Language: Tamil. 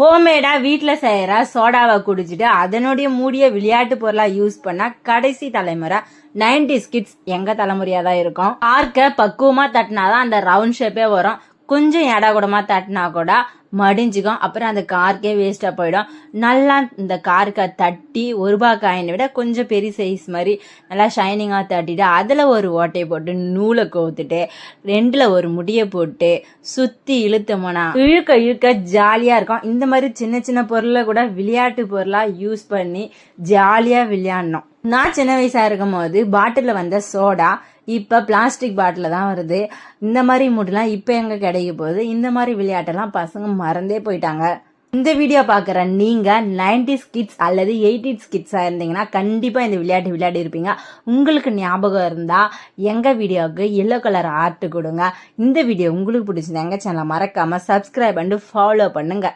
ஹோம்மேடா வீட்டுல செய்யற சோடாவை குடிச்சிட்டு அதனுடைய மூடிய விளையாட்டு பொருளா யூஸ் பண்ணா கடைசி தலைமுறை 90s கிட்ஸ் எங்க தலைமுறையா தான் இருக்கும். பார்க்க பக்குவமா தட்டினாதான் அந்த ரவுண்ட் ஷேப்பே வரும். கொஞ்சம் எடா கூடமா தட்டினா கூட மடிஞ்சுக்கும். அப்புறம் அந்த கார்க்கே வேஸ்டா போயிடும். நல்லா இந்த கார்க்கை தட்டி ஒரு ரூபாய் காயினை விட கொஞ்சம் பெரிய சைஸ் மாதிரி நல்லா ஷைனிங்கா தட்டிட்டு அதுல ஒரு ஓட்டையை போட்டு நூலை கோத்துட்டு ரெண்டுல ஒரு முடியை போட்டு சுத்தி இழுத்தோம்னா இழுக்க இழுக்க ஜாலியா இருக்கும். இந்த மாதிரி சின்ன சின்ன பொருளை கூட விளையாட்டு பொருளா யூஸ் பண்ணி ஜாலியா விளையாடணும். நான் சின்ன வயசா இருக்கும் போது பாட்டில வந்த சோடா இப்ப பிளாஸ்டிக் பாட்டில தான் வருது. இந்த மாதிரி மூடலாம் இப்ப எங்க கிடைக்க போகுது. இந்த மாதிரி விளையாட்டெல்லாம் பசங்க மறந்தே போயிட்டாங்க. இந்த வீடியோ பாக்குற நீங்க 90s கிட்ஸ் அல்லது 80s கிட்ஸா இருந்தீங்கன்னா கண்டிப்பா இந்த விளையாட்டு விளையாடி இருப்பீங்க. உங்களுக்கு ஞாபகம் இருந்தா எங்க வீடியோவுக்கு எல்லோ கலர் ஆர்ட் கொடுங்க. இந்த வீடியோ உங்களுக்கு பிடிச்சிருந்தா எங்க சேனலை மறக்காம சப்ஸ்கிரைப் பண்ணி ஃபாலோ பண்ணுங்க.